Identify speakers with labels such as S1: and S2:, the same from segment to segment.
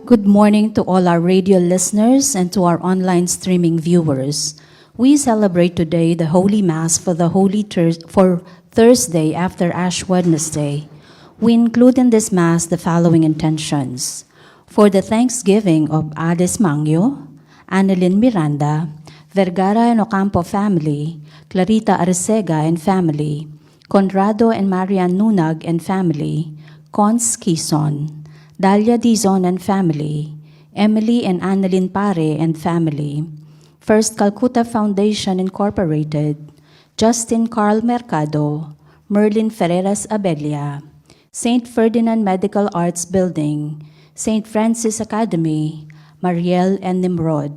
S1: Good morning to all our radio listeners and to our online streaming viewers. We celebrate today the Holy Mass for Thursday after Ash Wednesday. We include in this Mass the following intentions. For the Thanksgiving of Ades Mangyo, Annalyn Miranda, Vergara and Ocampo family, Clarita Arcega and family, Conrado and Marian Nunag and family, Cons Quizon, Dalia Dizon and family, Emily and Annalyn Pare and family, First Calcutta Foundation Incorporated, Justin Carl Mercado, Merlin Ferreras Abelia, St. Ferdinand Medical Arts Building, St. Francis Academy, Mariel and Nimrod.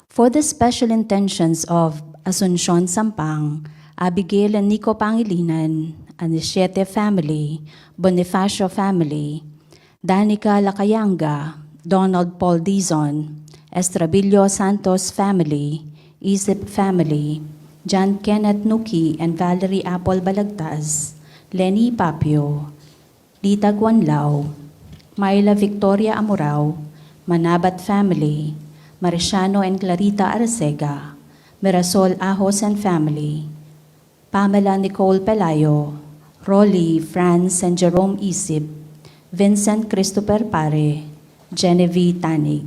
S1: For the special intentions of Asuncion Sampang, Abigail and Nico Pangilinan, Anisiete family, Bonifacio family, Danica Lacayanga, Donald Paul Dizon, Estrabillo Santos family, Isip family, John Kenneth Nuki and Valerie Apple Balagtas, Lenny Papio, Lita Guanlao, Myla Victoria Amurao, Manabat family, Mariciano and Clarita Arcega, Mirasol Ahos and family, Pamela Nicole Pelayo, Rolly, Franz and Jerome Isip, Vincent Christopher Pare, Genevieve Tanig.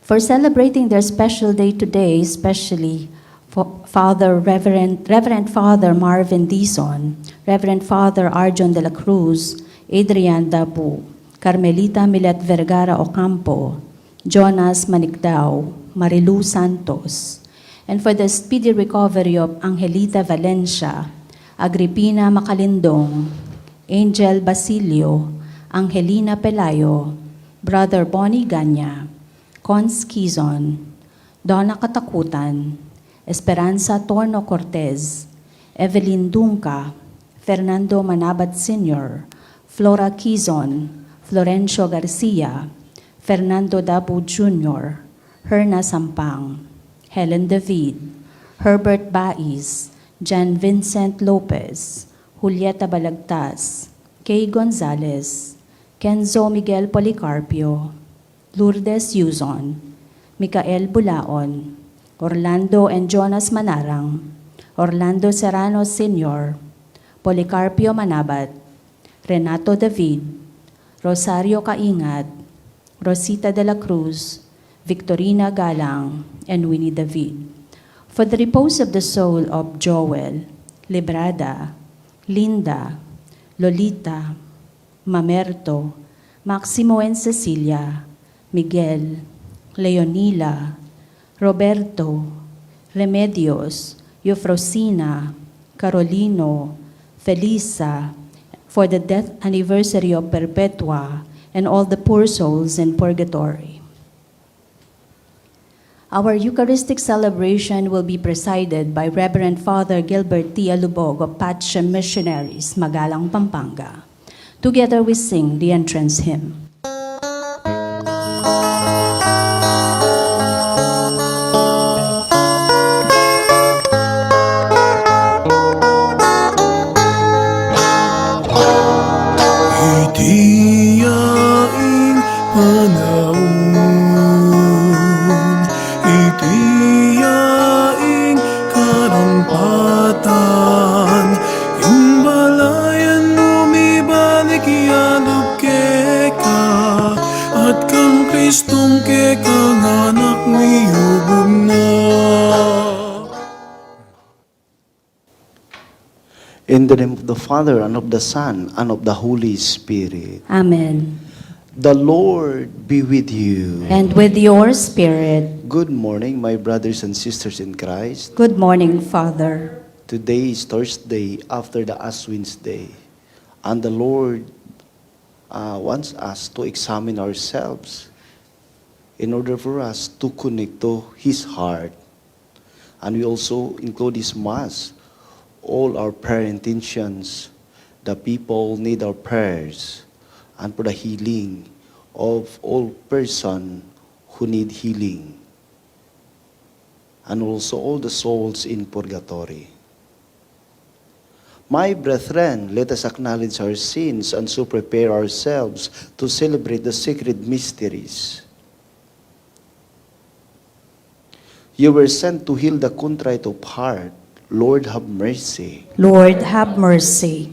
S1: For celebrating their special day today, especially for Reverend Father Marvin Dizon, Reverend Father Arjon de la Cruz, Adrian Dabu, Carmelita Milet Vergara Ocampo, Jonas Manicdao, Marilu Santos, and for the speedy recovery of Angelita Valencia, Agripina Macalindong, Angel Basilio, Angelina Pelayo, Brother Bonnie Ganya, Cons Quizon, Donna Katakutan, Esperanza Torno Cortez, Evelyn Dunca, Fernando Manabat Sr., Flora Quizon, Florencio Garcia, Fernando Dabu Jr., Herna Sampang, Helen David, Herbert Baiz, Jan Vincent Lopez, Julieta Balagtas, Kay Gonzalez, Kenzo Miguel Policarpio, Lourdes Yuzon, Micael Bulaon, Orlando and Jonas Manarang, Orlando Serrano Sr., Policarpio Manabat, Renato David, Rosario Caingat, Rosita de la Cruz, Victorina Galang, and Winnie David. For the repose of the soul of Joel, Librada, Linda, Lolita, Mamerto, Maximo and Cecilia, Miguel, Leonila, Roberto, Remedios, Eufrosina, Carolino, Felisa, for the death anniversary of Perpetua and all the poor souls in purgatory. Our Eucharistic celebration will be presided by Reverend Father Guelbert T. Alubog of PACEM Missionaries, Magalang, Pampanga. Together we sing the entrance hymn.
S2: Itiyaing panahon, itiyaing karampatan, imbalayan lumibalik yadog keka, Iyong kekang anak miyubog na.
S3: In the name of the Father, and of the Son, and of the Holy Spirit.
S1: Amen.
S3: The Lord be with you.
S1: And with your spirit.
S3: Good morning, my brothers and sisters in Christ.
S1: Good morning, Father.
S3: Today is Thursday after the Ash Wednesday, and the Lord wants us to examine ourselves in order for us to connect to His heart. And we also include His Mass, all our prayer intentions. The people need our prayers, and for the healing of all person who need healing, and also all the souls in purgatory. My brethren, let us acknowledge our sins and so prepare ourselves to celebrate the sacred mysteries. You were sent to heal the contrite of heart. Lord, have mercy.
S1: Lord, have mercy.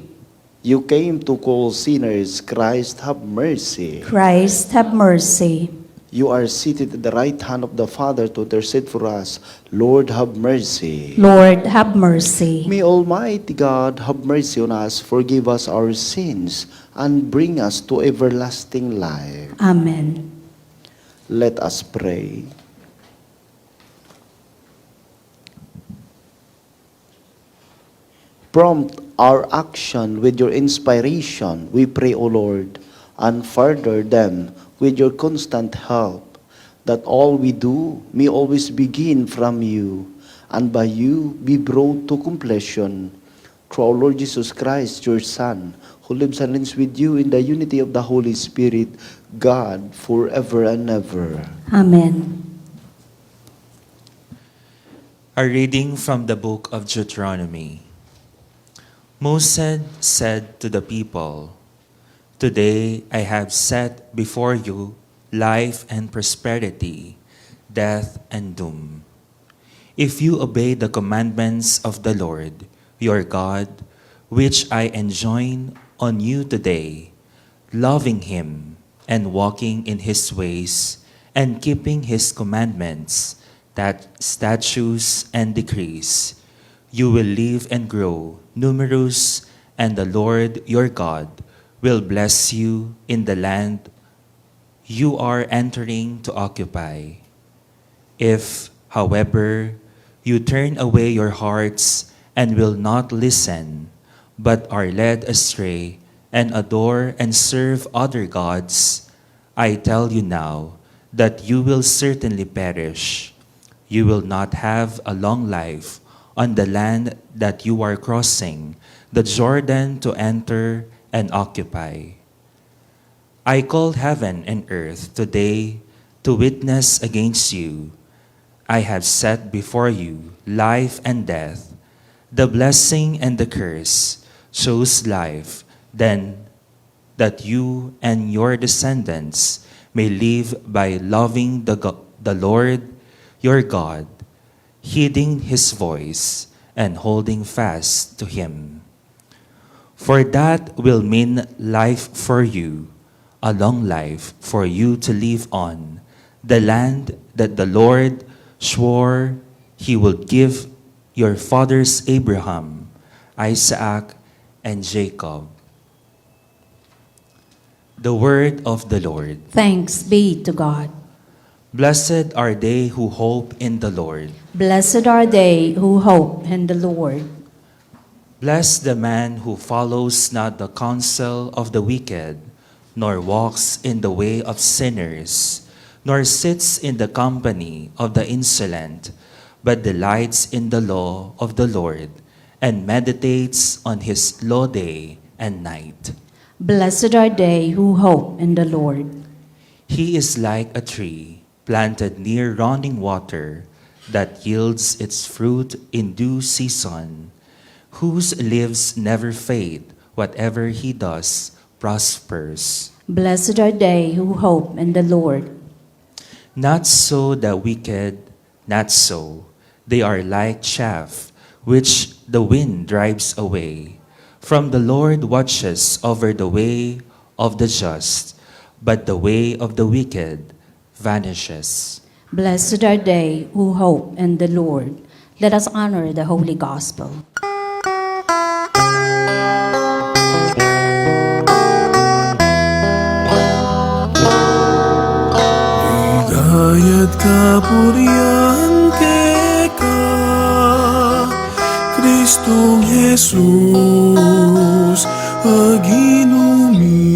S3: You came to call sinners. Christ, have mercy.
S1: Christ, have mercy.
S3: You are seated at the right hand of the Father to intercede for us. Lord, have mercy.
S1: Lord, have mercy.
S3: May Almighty God have mercy on us, forgive us our sins, and bring us to everlasting life.
S1: Amen.
S3: Let us pray. Prompt our action with your inspiration, we pray, O Lord, and further them with your constant help, that all we do may always begin from you, and by you be brought to completion. Through our Lord Jesus Christ, your Son, who lives and reigns with you in the unity of the Holy Spirit, God, forever and ever.
S1: Amen.
S4: A reading from the book of Deuteronomy. Moses said to the people, "Today I have set before you life and prosperity, death and doom. If you obey the commandments of the Lord, your God, which I enjoin on you today, loving Him and walking in His ways and keeping His commandments, statutes and decrees, you will live and grow numerous, and the Lord your God will bless you in the land you are entering to occupy. If, however, you turn away your hearts and will not listen, but are led astray and adore and serve other gods, I tell you now that you will certainly perish. You will not have a long life on the land that you are crossing the Jordan to enter and occupy. I call heaven and earth today to witness against you. I have set before you life and death, the blessing and the curse. Choose life, then, that you and your descendants may live by loving the Lord your God, heeding His voice and holding fast to Him. For that will mean life for you, a long life for you to live on, the land that the Lord swore He would give your fathers Abraham, Isaac, and Jacob. The word of the Lord.
S1: Thanks be to God.
S4: Blessed are they who hope in the Lord.
S1: Blessed are they who hope in the Lord.
S4: Blessed the man who follows not the counsel of the wicked, nor walks in the way of sinners, nor sits in the company of the insolent, but delights in the law of the Lord, and meditates on His law day and night.
S1: Blessed are they who hope in the Lord.
S4: He is like a tree planted near running water, that yields its fruit in due season, whose leaves never fade, whatever he does prospers.
S1: Blessed are they who hope in the Lord.
S4: Not so the wicked, not so. They are like chaff, which the wind drives away. From the Lord watches over the way of the just, but the way of the wicked vanishes.
S1: Blessed are they who hope in the Lord. Let us honor the Holy Gospel.
S2: Ligaya't kapurihan keka, Kristong Jesus, aginumi.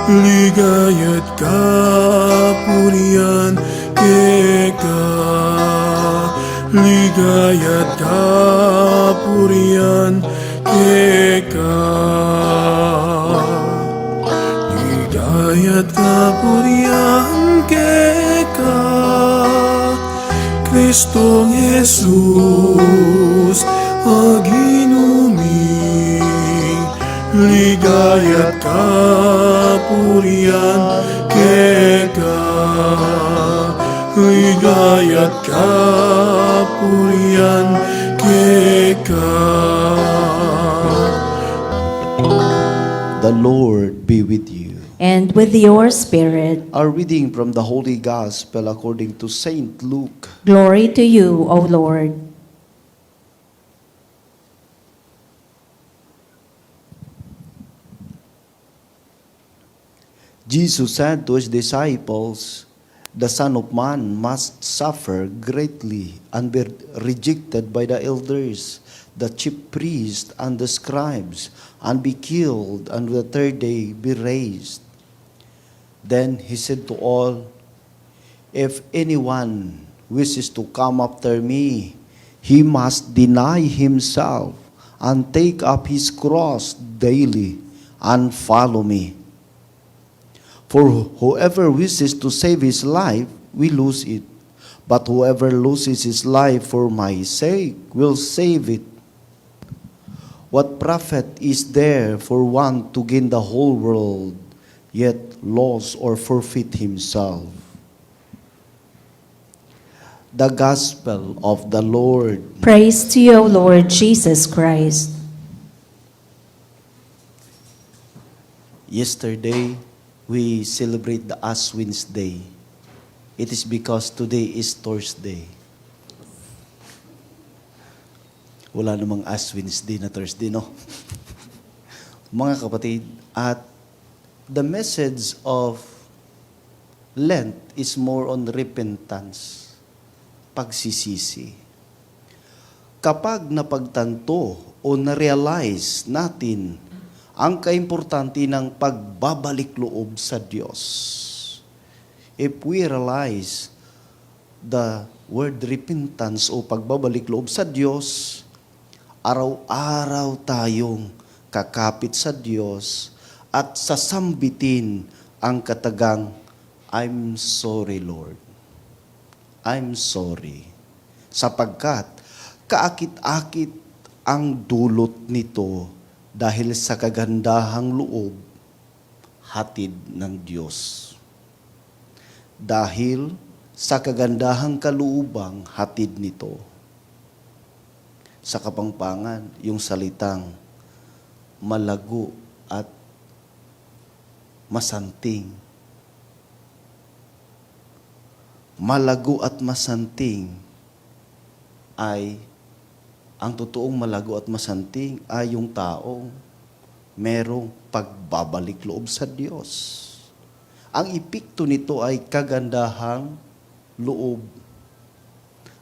S2: Ligaya't kapurihan keka, ligaya't kapurihan keka. Ligaya't kapurihan keka, Kristong Jesus, aginumi. Ligaya't kapurihan keka, ligaya't kapurihan keka.
S3: The Lord be with you.
S1: And with your spirit,
S3: Our reading from the Holy Gospel according to Saint Luke.
S1: glory to you, O Lord.
S3: Jesus said to his disciples, "The Son of Man must suffer greatly and be rejected by the elders, the chief priests and the scribes, and be killed, and the third day be raised." Then he said to all, "If anyone wishes to come after me, he must deny himself and take up his cross daily and follow me. For whoever wishes to save his life will lose it, but whoever loses his life for my sake will save it. What profit is there for one to gain the whole world, yet lose or forfeit himself?" The Gospel of the Lord.
S1: Praise to you, O Lord Jesus Christ.
S3: Yesterday, we celebrate the Ash Wednesday. It is because today is Thursday. Wala namang Ash Wednesday na Thursday, no? Mga kapatid, at the message of Lent is more on repentance, pagsisisi. Kapag napagtanto o na-realize natin ang kaimportante ng pagbabalik loob sa Diyos. If we realize the word repentance o pagbabalik loob sa Diyos, araw-araw tayong kakapit sa Diyos at sasambitin ang katagang, "I'm sorry, Lord. I'm sorry." Sapagkat kaakit-akit ang dulot nito dahil sa kagandahang loob, hatid ng Diyos. Dahil sa kagandahang kaluubang, hatid nito. Sa Kapampangan, yung salitang malago at masanting. Malago at masanting ay, ang totoong malago at masanting ay yung taong merong pagbabalik loob sa Diyos. Ang epekto nito ay kagandahang loob.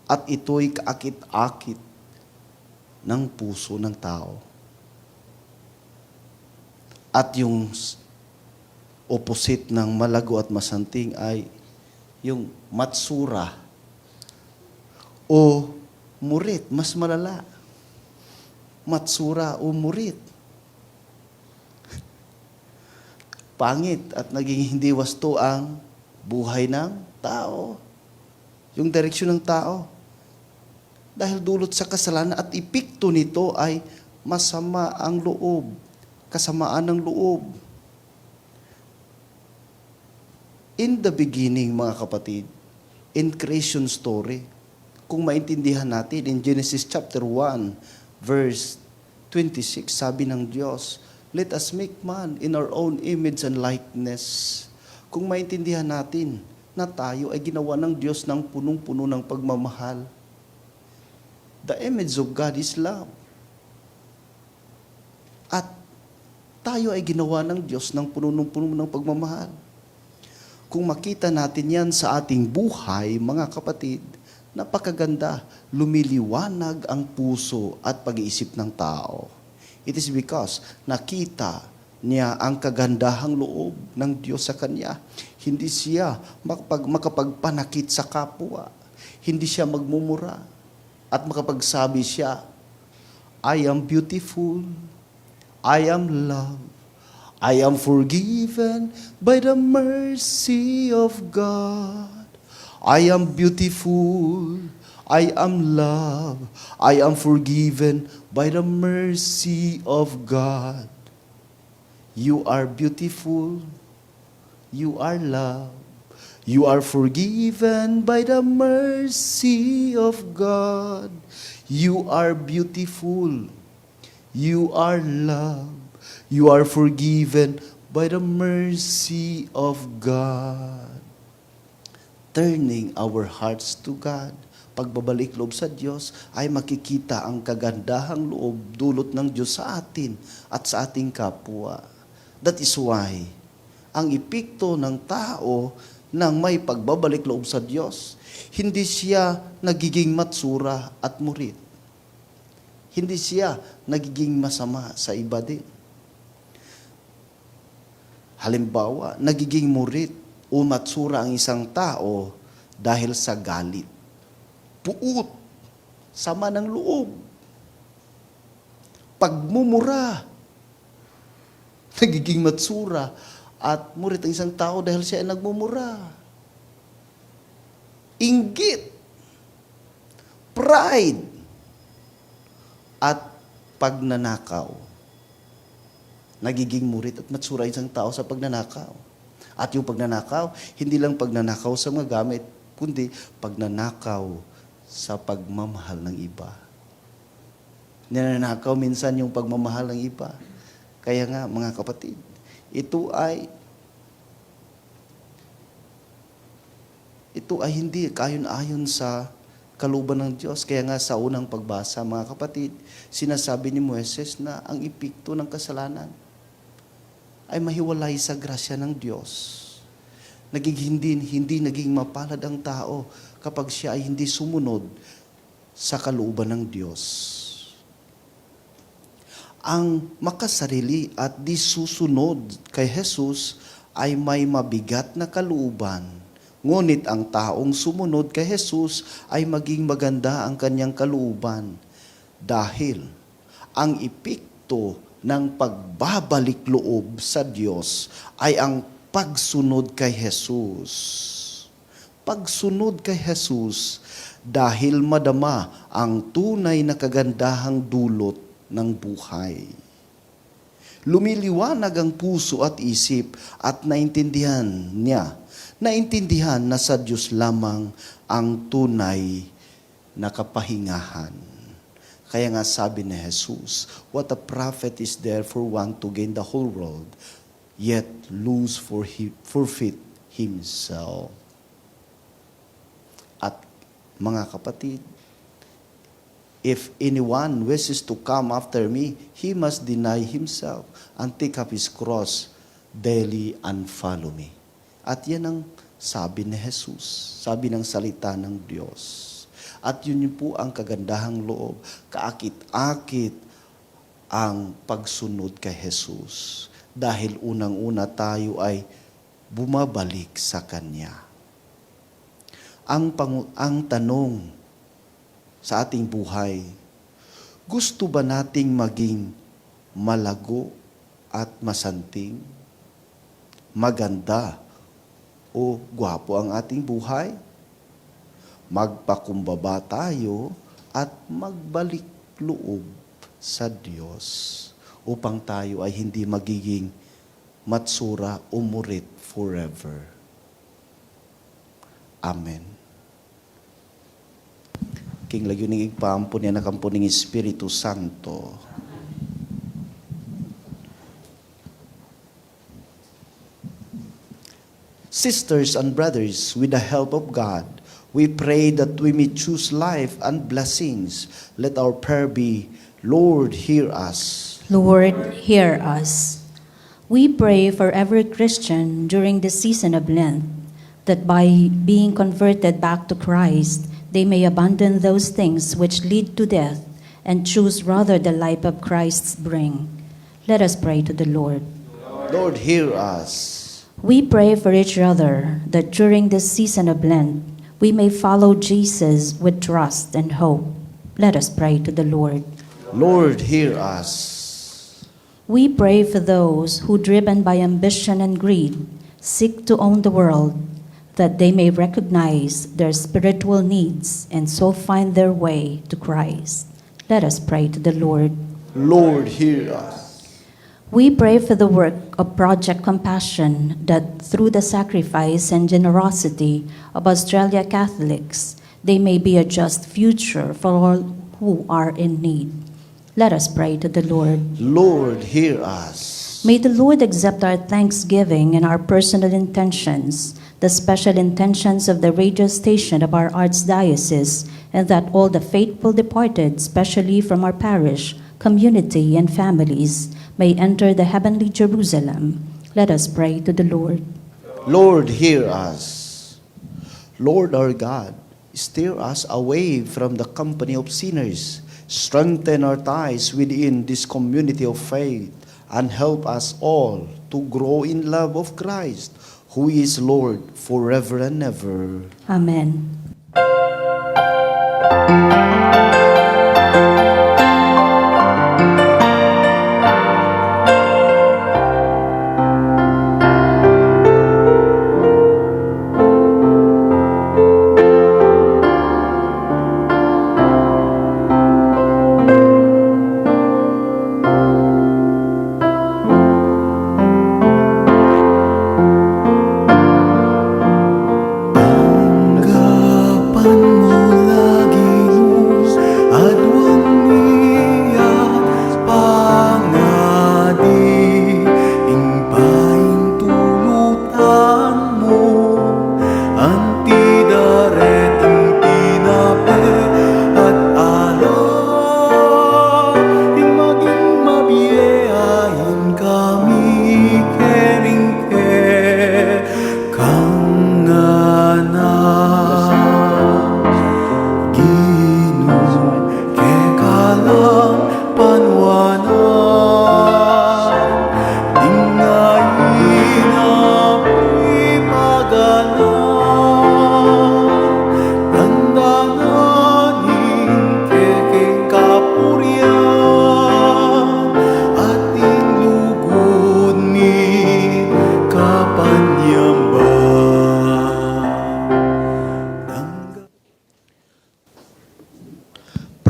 S3: At ito'y kaakit-akit ng puso ng tao. At yung opposite ng malago at masanting ay yung matsura o murit, mas malala. Matsura o murit. Pangit at naging hindi wasto ang buhay ng tao. Yung direksyon ng tao. Dahil dulot sa kasalanan at epekto nito ay masama ang loob. Kasamaan ng loob. In the beginning, mga kapatid, in creation story, kung maintindihan natin, in Genesis chapter 1, verse 26, sabi ng Diyos, "Let us make man in our own image and likeness." kung maintindihan natin na tayo ay ginawa ng Diyos ng punong-puno ng pagmamahal. The image of God is love. At tayo ay ginawa ng Diyos ng punong-puno ng pagmamahal. Kung makita natin yan sa ating buhay, mga kapatid, napakaganda, lumiliwanag ang puso at pag-iisip ng tao. It is because nakita niya ang kagandahang loob ng Diyos sa kanya. Hindi siya makapagpanakit sa kapwa. Hindi siya magmumura. At makapagsabi siya, I am beautiful. I am loved. I am forgiven by the mercy of God. I am beautiful. I am loved. I am forgiven by the mercy of God. You are beautiful. You are loved. You are forgiven by the mercy of God. You are beautiful. You are loved. You are forgiven by the mercy of God. Turning our hearts to God. Pagbabalik loob sa Diyos ay makikita ang kagandahang loob dulot ng Diyos sa atin at sa ating kapwa. That is why, ang epekto ng tao nang may pagbabalik loob sa Diyos, hindi siya nagiging matsura at murit. Hindi siya nagiging masama sa iba din. Halimbawa, nagiging murit o matsura ang isang tao dahil sa galit, puot, sama ng loob, pagmumura. Nagiging matsura at murit ang isang tao dahil siya ay nagmumura. Inggit, pride, at pagnanakaw. Nagiging murit at matsura ang isang tao sa pagnanakaw. At yung pagnanakaw, hindi lang pagnanakaw sa mga gamit, kundi pagnanakaw sa pagmamahal ng iba. Ninanakaw minsan yung pagmamahal ng iba. Kaya nga, mga kapatid, ito ay hindi kayon-ayon sa kalooban ng Diyos. Kaya nga sa unang pagbasa, mga kapatid, sinasabi ni Moises na ang epekto ng kasalanan ay mahiwalay sa grasya ng Diyos. Hindi naging mapalad ang tao kapag siya ay hindi sumunod sa kalooban ng Diyos. Ang makasarili at di susunod kay Jesus ay may mabigat na kalooban. Ngunit ang taong sumunod kay Jesus ay maging maganda ang kanyang kalooban. Dahil ang epekto ng pagbabalik loob sa Diyos ay ang pagsunod kay Jesus. Pagsunod kay Jesus dahil madama ang tunay na kagandahang dulot ng buhay. Lumiliwanag ang puso at isip at naintindihan na sa Diyos lamang ang tunay na kapahingahan. Kaya nga sabi ni Jesus, what a profit is there for one to gain the whole world, yet forfeit himself. At mga kapatid, if anyone wishes to come after me, he must deny himself and take up his cross daily and follow me. At yan ang sabi ni Jesus, sabi ng salita ng Diyos. At yun po ang kagandahang loob, kaakit-akit ang pagsunod kay Jesus. Dahil unang-una tayo ay bumabalik sa Kanya. Ang tanong sa ating buhay, gusto ba nating maging malago at masanting, maganda o gwapo ang ating buhay? Magpakumbaba tayo at magbalik loob sa Diyos upang tayo ay hindi magiging matsura o murit forever. Amen. King lagyuning igpaampun niya nakampuning Espiritu Santo. Sisters and brothers, with the help of God, we pray that we may choose life and blessings. Let our prayer be, Lord, hear us.
S1: Lord, hear us. We pray for every Christian during the season of Lent, that by being converted back to Christ, they may abandon those things which lead to death and choose rather the life of Christ's bring. Let us pray to the Lord.
S3: Lord, hear us.
S1: We pray for each other that during this season of Lent, we may follow Jesus with trust and hope. Let us pray to the Lord.
S3: Lord, hear us.
S1: We pray for those who, driven by ambition and greed, seek to own the world, that they may recognize their spiritual needs and so find their way to Christ. Let us pray to the Lord.
S3: Lord, hear us.
S1: We pray for the work of Project Compassion, that through the sacrifice and generosity of Australia Catholics, they may be a just future for all who are in need. Let us pray to the Lord.
S3: Lord, hear us.
S1: May the Lord accept our thanksgiving and our personal intentions, the special intentions of the radio station of our Archdiocese, and that all the faithful departed, especially from our parish, community, and families, may enter the heavenly Jerusalem. Let us pray to the Lord.
S3: Lord, hear us. Lord our God, steer us away from the company of sinners. Strengthen our ties within this community of faith, and help us all to grow in love of Christ, who is Lord forever and ever.
S1: Amen.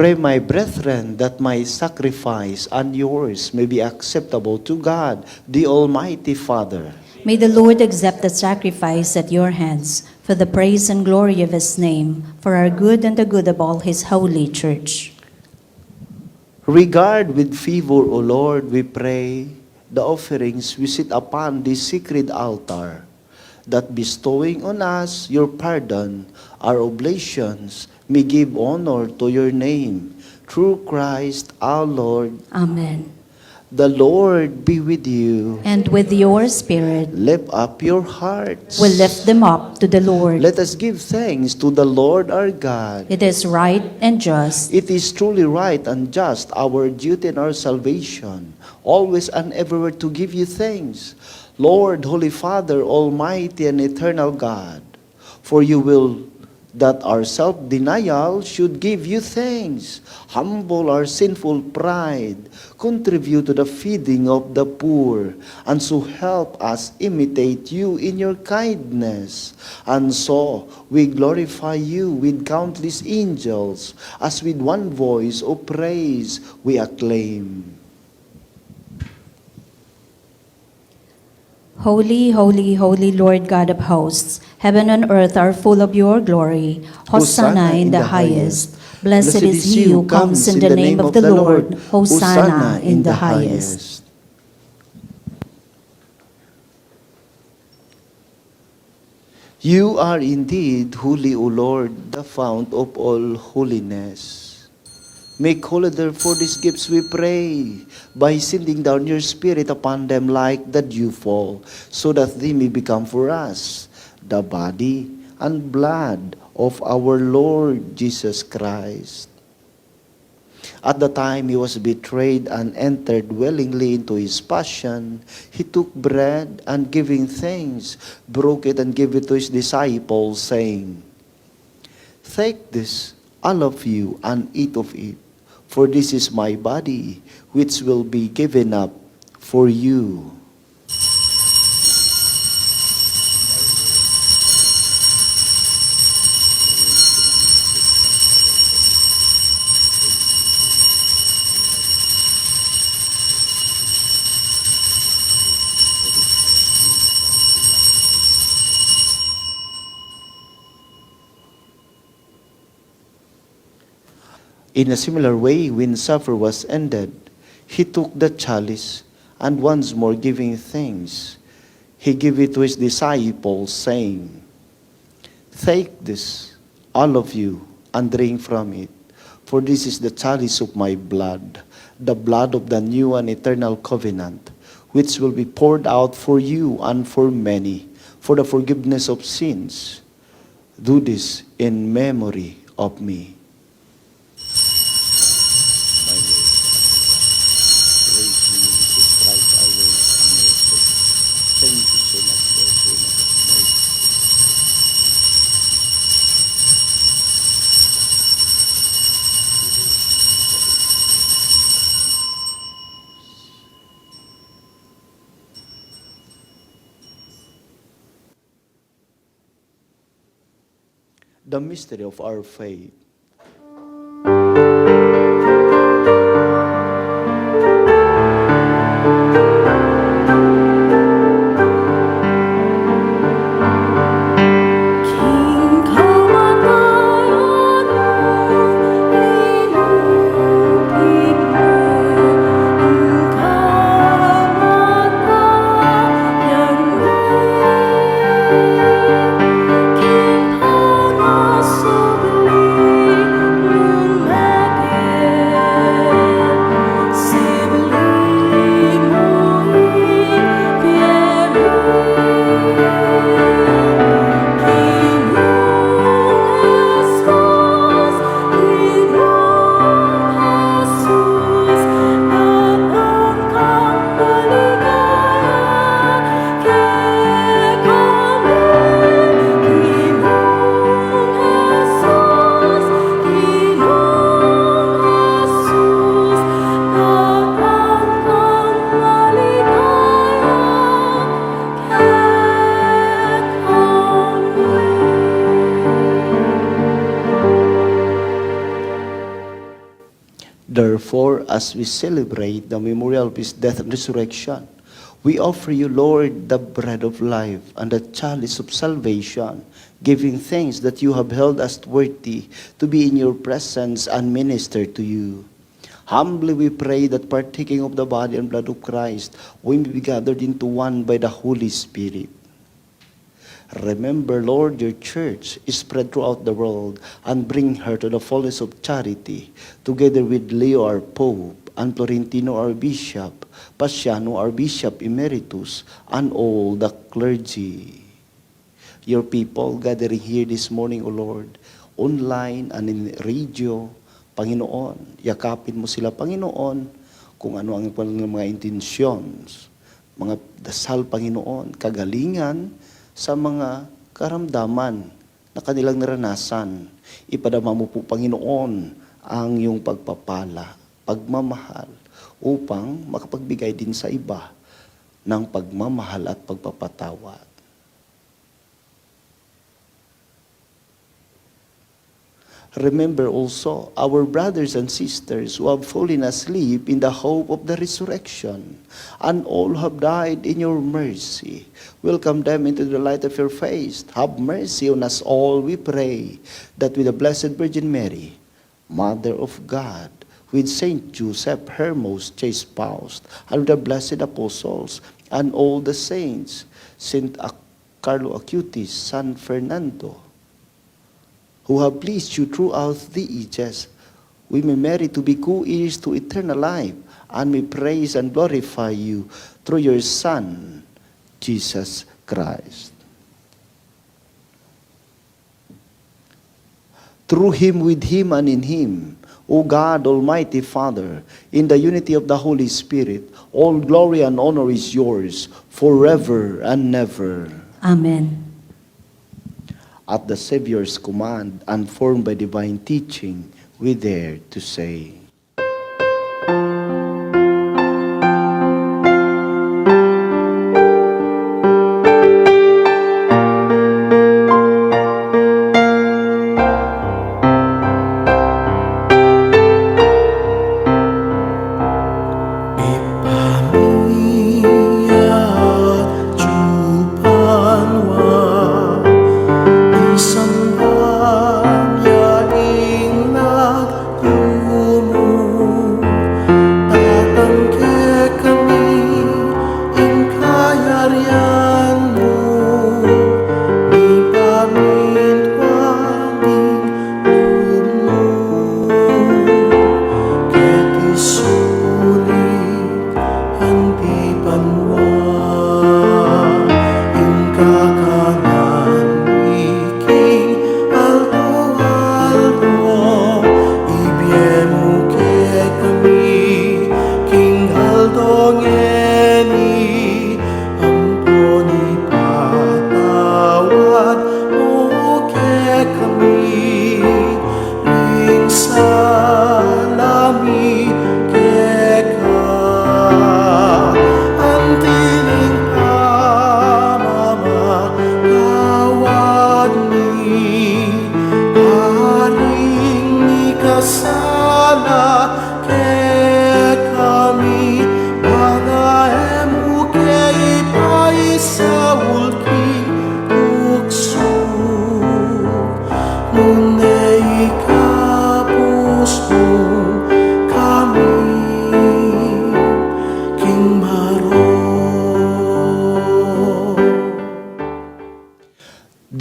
S3: Pray, my brethren, that my sacrifice and yours may be acceptable to God, the Almighty Father.
S1: May the Lord accept the sacrifice at your hands for the praise and glory of his name, for our good and the good of all his holy church.
S3: Regard with favor, O Lord, we pray, the offerings we set upon this sacred altar, that bestowing on us your pardon, our oblations, may give honor to your name, through Christ our Lord.
S1: Amen.
S3: The Lord be with you.
S1: And with your spirit,
S3: Lift up your hearts.
S1: we lift them up to the Lord.
S3: Let us give thanks to the Lord our God.
S1: It is right and just.
S3: It is truly right and just, our duty and our salvation, always and everywhere to give you thanks, Lord, Holy Father, Almighty and Eternal God. For you will that our self-denial should give you thanks, humble our sinful pride, contribute to the feeding of the poor, and so help us imitate you in your kindness. And so we glorify you with countless angels, as with one voice of praise we acclaim.
S1: Holy, holy, holy Lord God of hosts, heaven and earth are full of your glory. Hosanna in the highest. Blessed is he who comes in the name of the Lord. Hosanna in the highest.
S3: You are indeed holy, O Lord, the fount of all holiness. Make holy therefore these gifts, we pray, by sending down your Spirit upon them like the dewfall, so that they may become for us the body and blood of our Lord Jesus Christ. At the time he was betrayed and entered willingly into his passion, he took bread and giving thanks, broke it and gave it to his disciples, saying, "Take this, all of you, and eat of it, for this is my body, which will be given up for you." In a similar way, when supper was ended, he took the chalice, and once more giving thanks, he gave it to his disciples, saying, "Take this, all of you, and drink from it, for this is the chalice of my blood, the blood of the new and eternal covenant, which will be poured out for you and for many, for the forgiveness of sins. Do this in memory of me." The mystery of our faith. Therefore, as we celebrate the memorial of his death and resurrection, we offer you, Lord, the bread of life and the chalice of salvation, giving thanks that you have held us worthy to be in your presence and minister to you. Humbly we pray that partaking of the body and blood of Christ, we may be gathered into one by the Holy Spirit. Remember, Lord, your church is spread throughout the world, and bring her to the fullness of charity, together with Leo our Pope, and Florentino our Bishop, Paciano our Bishop Emeritus, and all the clergy. Your people gathering here this morning, O Lord, online and in radio, Panginoon, yakapin mo sila, Panginoon, kung ano ang mga intentions, mga dasal, Panginoon, kagalingan, sa mga karamdaman na kanilang naranasan. Ipadama mo po, Panginoon, ang iyong pagpapala, pagmamahal, upang makapagbigay din sa iba ng pagmamahal at pagpapatawad. Remember also our brothers and sisters who have fallen asleep in the hope of the resurrection, and all have died in your mercy. Welcome them into the light of your face. Have mercy on us all, we pray, that with the Blessed Virgin Mary, Mother of God, with Saint Joseph, her most chaste spouse, and with the blessed apostles, and all the saints, Saint Carlo Acutis, San Fernando, who have pleased you throughout the ages, we may merit to be co-heirs to eternal life, and may praise and glorify you through your Son, Jesus Christ. Through him, with him, and in him, O God, Almighty Father, in the unity of the Holy Spirit, all glory and honor is yours forever and ever.
S1: Amen.
S3: At the Savior's command and formed by divine teaching, we dare to say,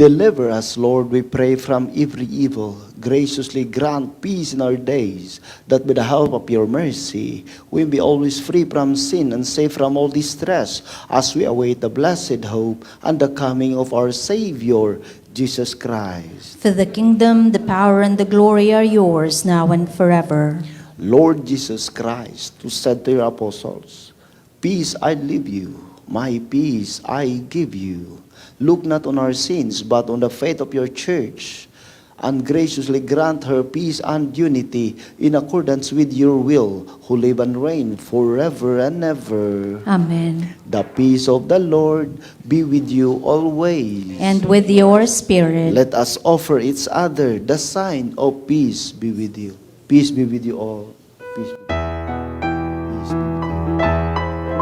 S3: Deliver us, Lord, we pray, from every evil. Graciously grant peace in our days, that by the help of your mercy, we be always free from sin and safe from all distress, as we await the blessed hope and the coming of our Savior, Jesus Christ.
S1: For the kingdom, the power, and the glory are yours, now and forever.
S3: Lord Jesus Christ, who said to your apostles, "Peace I leave you, my peace I give you. Look not on our sins, but on the faith of your church, and graciously grant her peace and unity in accordance with your will, who live and reign forever and ever."
S1: Amen.
S3: The peace of the Lord be with you always.
S1: And with your spirit.
S3: Let us offer each other the sign of peace be with you. Peace be with you all. Peace be with you. Peace be with you.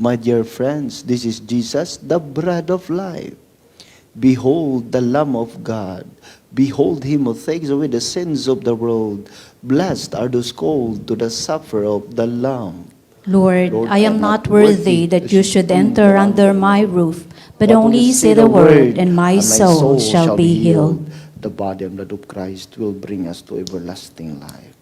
S3: My dear friends, this is Jesus, the bread of life. Behold the Lamb of God. Behold him who takes away the sins of the world. Blessed are those called to the supper of the Lamb.
S1: Lord,
S3: Lord,
S1: I am not worthy that you should enter under my roof, but only say the word, and my soul shall be healed.
S3: The body and blood of Christ will bring us to everlasting life.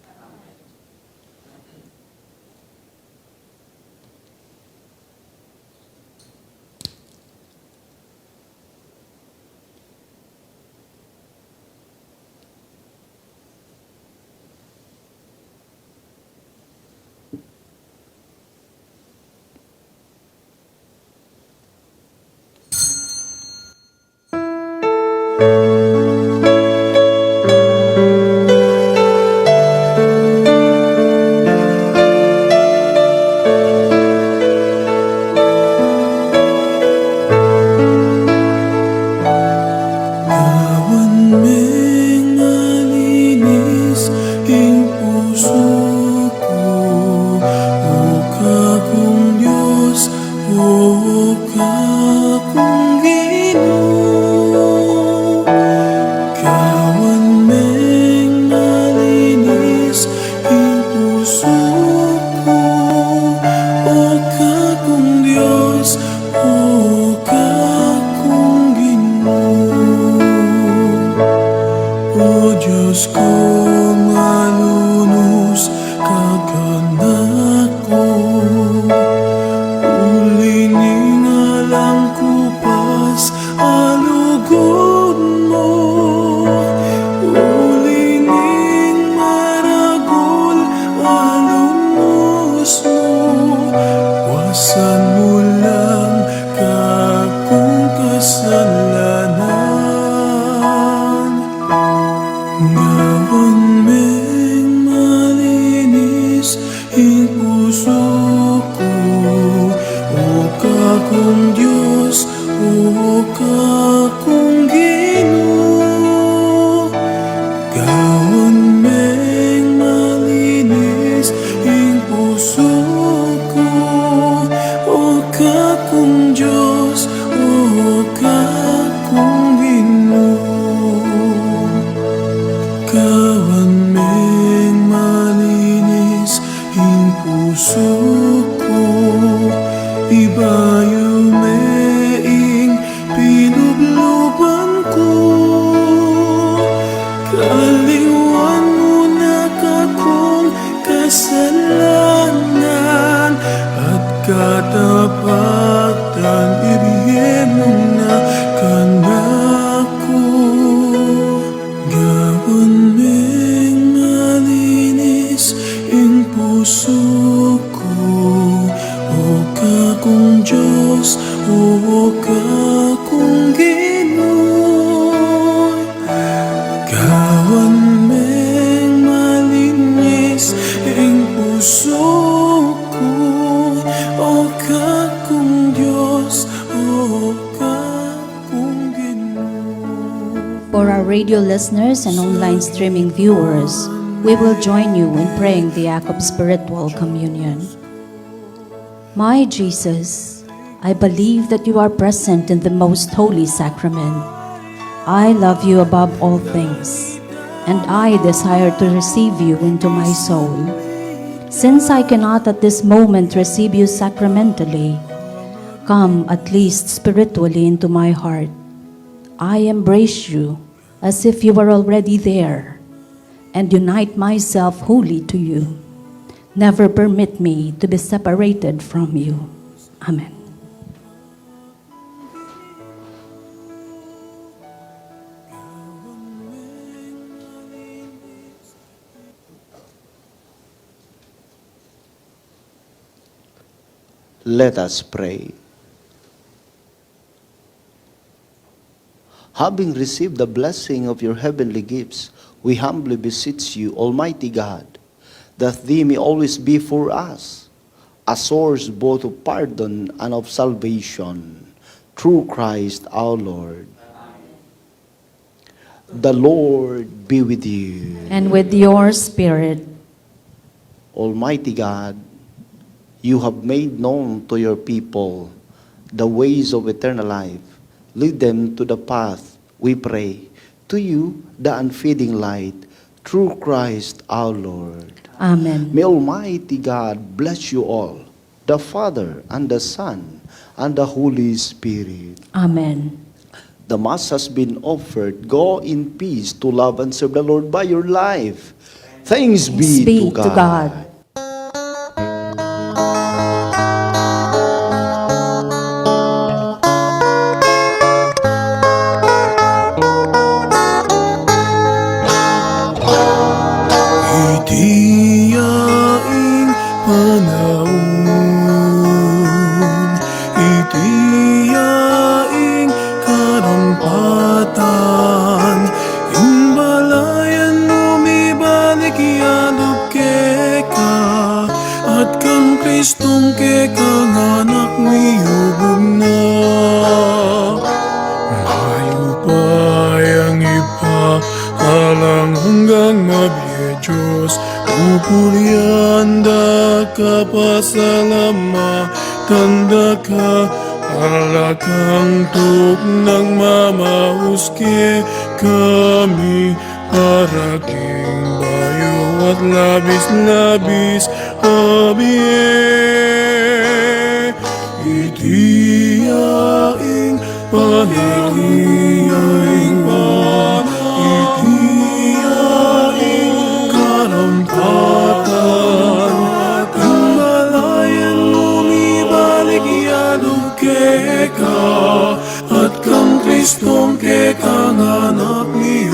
S1: For our radio listeners and online streaming viewers, we will join you in praying the act of spiritual communion. My Jesus, I believe that you are present in the most holy sacrament. I love you above all things, and I desire to receive you into my soul. Since I cannot at this moment receive you sacramentally, come at least spiritually into my heart. I embrace you as if you were already there. and unite myself wholly to you. Never permit me to be separated from you. Amen.
S3: Let us pray. Having received the blessing of your heavenly gifts, we humbly beseech you, Almighty God, that Thee may always be for us a source both of pardon and of salvation, through Christ our Lord. The Lord be with you.
S1: And with your spirit.
S3: Almighty God, you have made known to your people the ways of eternal life. Lead them to the path, we pray. To you, the unfading light, through Christ our Lord.
S1: Amen.
S3: May Almighty God bless you all, the Father and the Son and the Holy Spirit.
S1: Amen.
S3: The Mass has been offered. Go in peace to love and serve the Lord by your life. Thanks be to God.
S2: Itiyaing panahon, itiyaing karampatan, imbalayan umibalik yadog keka, at kang Kristong kekang anak miyubog na. Mayo pa yang iba, alang hanggang Diyos, pupurian da ka pasalamatan da ka, alakang tuk ng mamahuske kami, paraking bayo at labis-labis abie. Itiyaing panahon, itiyaing karampatan, imbalayan umibalik yadog keka, at kang Kristong kekang anak niyo.